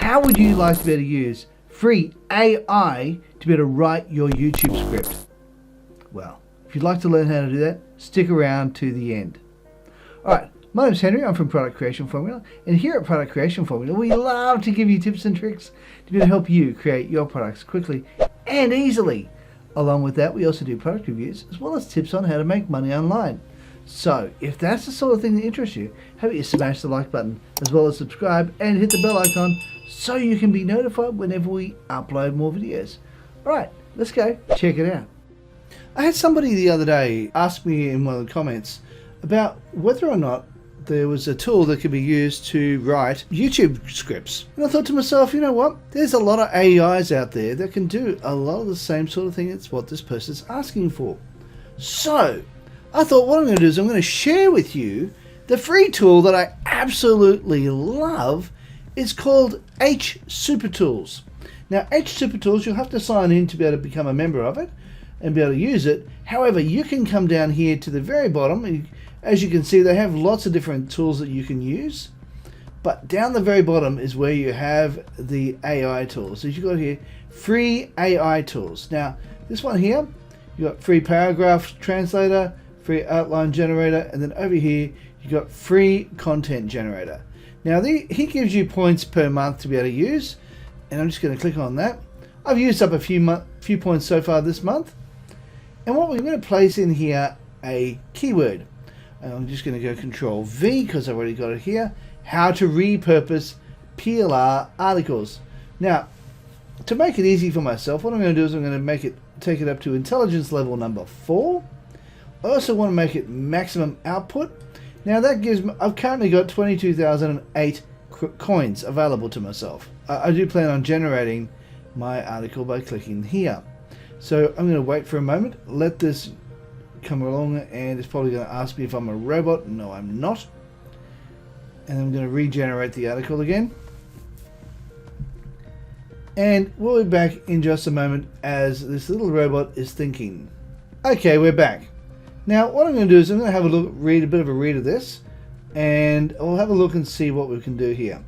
how would you like to be able to use free AI to be able to write your YouTube script? Well, if you'd like to learn how to do that, stick around to the end. Alright, my name's Henry, I'm from Product Creation Formula, and here at Product Creation Formula we love to give you tips and tricks to be able to help you create your products quickly and easily. Along with that, we also do product reviews as well as tips on how to make money online. So, if that's the sort of thing that interests you, how about you smash the like button as well as subscribe and hit the bell icon so you can be notified whenever we upload more videos. Alright, let's go check it out. I had somebody the other day ask me in one of the comments about whether or not there was a tool that could be used to write YouTube scripts. And I thought to myself, you know what? There's a lot of AIs out there that can do a lot of the same sort of thing as what this person's asking for. So, I thought what I'm going to do is I'm going to share with you the free tool that I absolutely love. It's called h-supertools. Now, h-supertools, you'll have to sign in to be able to become a member of it and be able to use it. However, you can come down here to the very bottom. As you can see, they have lots of different tools that you can use, but down the very bottom is where you have the AI tools. So you've got here free AI tools. Now this one here, you got free paragraph translator, free outline generator, and then over here you got free content generator. Now he gives you points per month to be able to use, and I'm just going to click on that. I've used up a few points so far this month, and what we're going to place in here a keyword. And I'm just going to go Control V because I've already got it here. How to repurpose PLR articles. Now, to make it easy for myself, what I'm going to do is I'm going to take it up to intelligence level number 4. I also want to make it maximum output. Now that gives me, I've currently got 22,008 coins available to myself. I do plan on generating my article by clicking here. So I'm going to wait for a moment, let this come along, and it's probably going to ask me if I'm a robot. No, I'm not. And I'm going to regenerate the article again. And we'll be back in just a moment as this little robot is thinking. Okay, we're back. Now what I'm going to do is I'm going to have a look, read a bit of a read of this, and I'll have a look and see what we can do here.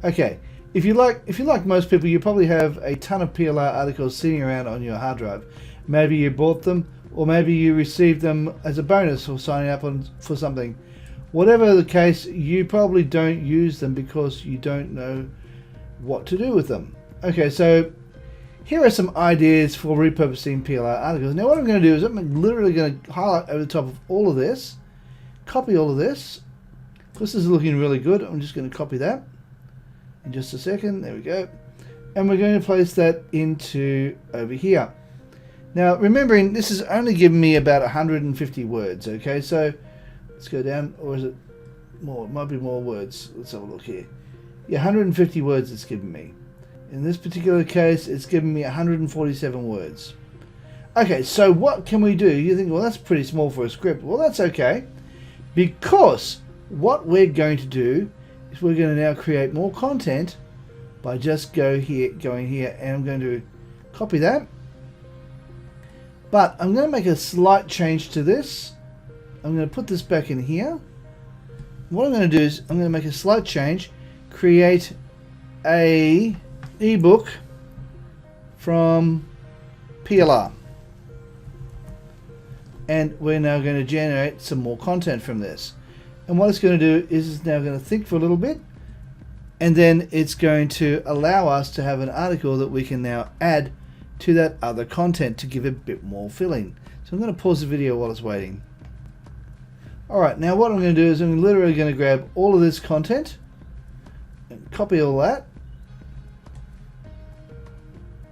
Okay, if you like most people, you probably have a ton of PLR articles sitting around on your hard drive. Maybe you bought them, or maybe you received them as a bonus for signing up for something. Whatever the case, you probably don't use them because you don't know what to do with them. Okay, so here are some ideas for repurposing PLR articles. Now what I'm going to do is I'm literally going to highlight over the top of all of this, copy all of this. This is looking really good. I'm just going to copy that in just a second. There we go. And we're going to place that into over here. Now, remembering this is only giving me about 150 words, okay? So let's go down, or is it more? It might be more words. Let's have a look here. Yeah, 150 words it's giving me. In this particular case, it's giving me 147 words. Okay, so what can we do? You think, well, that's pretty small for a script. Well, that's okay, because what we're going to do is we're going to now create more content by just going here, and I'm going to copy that. But I'm going to make a slight change to this. I'm going to put this back in here. What I'm going to do is I'm going to make a slight change, create a ebook from PLR. And we're now going to generate some more content from this. And what it's going to do is it's now going to think for a little bit, and then it's going to allow us to have an article that we can now add to that other content to give it a bit more filling. So I'm going to pause the video while it's waiting. Alright, now what I'm going to do is I'm literally going to grab all of this content and copy all that,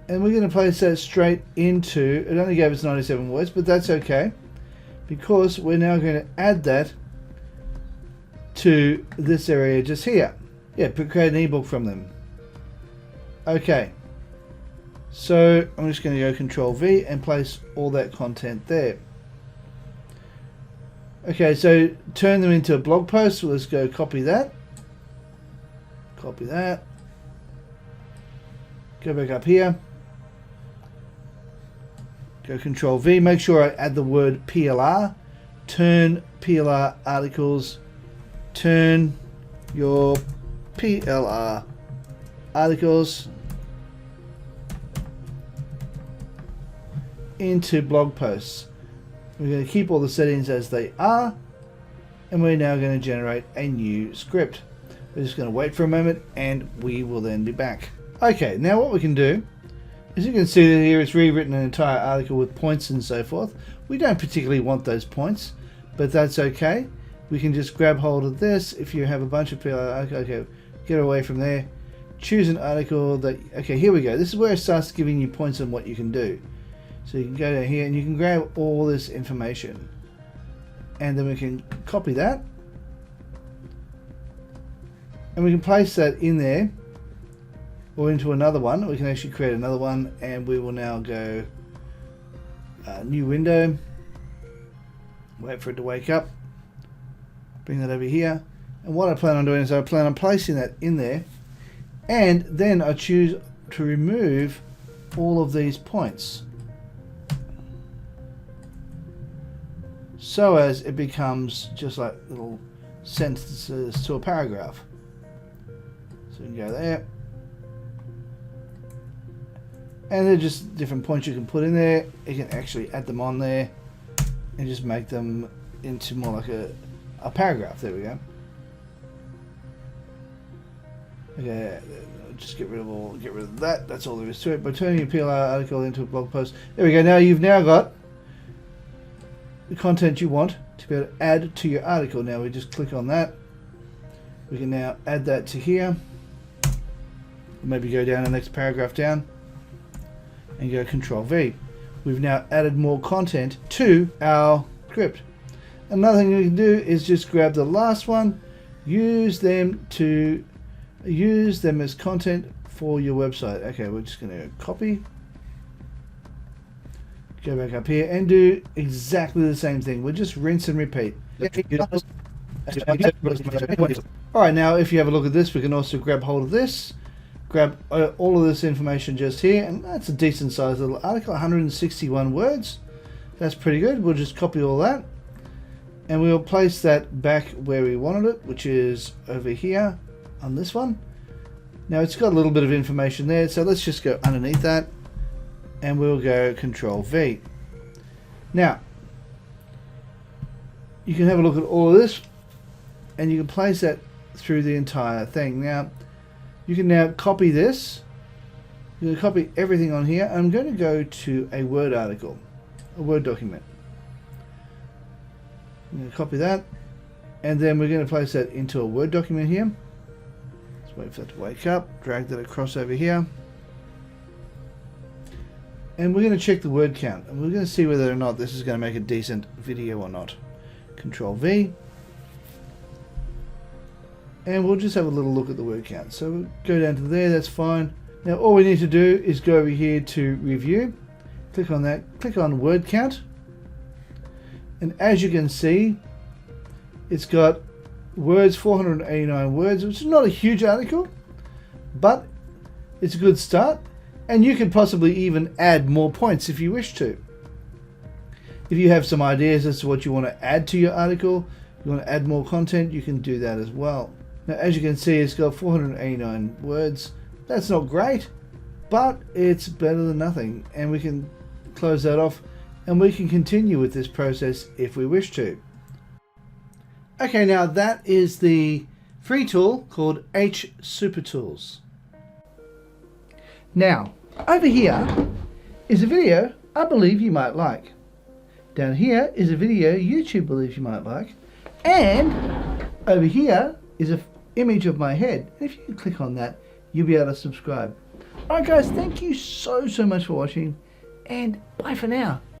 and we're going to place that straight into, it only gave us 97 words, but that's okay because we're now going to add that to this area just here. Yeah, create an ebook from them. Okay. So I'm just going to go Control V and place all that content there. Okay, so turn them into a blog post. So let's go copy that. Copy that. Go back up here. Go Control V. Make sure I add the word PLR. Turn PLR articles. Turn your PLR articles into blog posts. We're going to keep all the settings as they are, and we're now going to generate a new script. We're just going to wait for a moment and we will then be back. Okay, now what we can do, as you can see here, it's rewritten an entire article with points and so forth. We don't particularly want those points, but that's okay. We can just grab hold of this. If you have a bunch of people, okay, get away from there. Choose an article that, okay, here we go. This is where it starts giving you points on what you can do. So you can go down here and you can grab all this information. And then we can copy that. And we can place that in there or into another one. We can actually create another one, and we will now go new window. Wait for it to wake up. Bring that over here. And what I plan on doing is I plan on placing that in there. And then I choose to remove all of these points, so as it becomes just like little sentences to a paragraph. So you can go there. And they're just different points you can put in there. You can actually add them on there and just make them into more like a paragraph. There we go. Okay, just get rid of that. That's all there is to it. By turning your PLR article into a blog post. There we go. Now you've now got the content you want to be able to add to your article. Now we just click on that. We can now add that to here. Maybe go down the next paragraph down and go Control V. We've now added more content to our script. Another thing we can do is just grab the last one, use them as content for your website. Okay, we're just going to copy, go back up here and do exactly the same thing. We'll just rinse and repeat. Alright, now if you have a look at this, we can also grab hold of this, grab all of this information just here, and that's a decent sized little article, 161 words. That's pretty good. We'll just copy all that and we'll place that back where we wanted it, which is over here on this one. Now it's got a little bit of information there, so let's just go underneath that and we'll go Control V. Now you can have a look at all of this and you can place that through the entire thing. Now you can now copy this. You're going to copy everything on here. I'm going to go to a Word article, a Word document. I'm going to copy that, and then we're going to place that into a Word document here. Let's wait for that to wake up. Drag that across over here. And we're going to check the word count, and we're going to see whether or not this is going to make a decent video or not. Control V. And we'll just have a little look at the word count. So we'll go down to there, that's fine. Now all we need to do is go over here to review. Click on that, click on word count. And as you can see, it's got words, 489 words, which is not a huge article, but it's a good start. And you could possibly even add more points if you wish to. If you have some ideas as to what you want to add to your article, you want to add more content, you can do that as well. Now as you can see, it's got 489 words. That's not great, but it's better than nothing. And we can close that off and we can continue with this process if we wish to. Okay, now that is the free tool called h-supertools. Now, over here is a video I believe you might like. Down here is a video YouTube believes you might like. And over here is an image of my head. And if you click on that, you'll be able to subscribe. Alright guys, thank you so much for watching, and bye for now.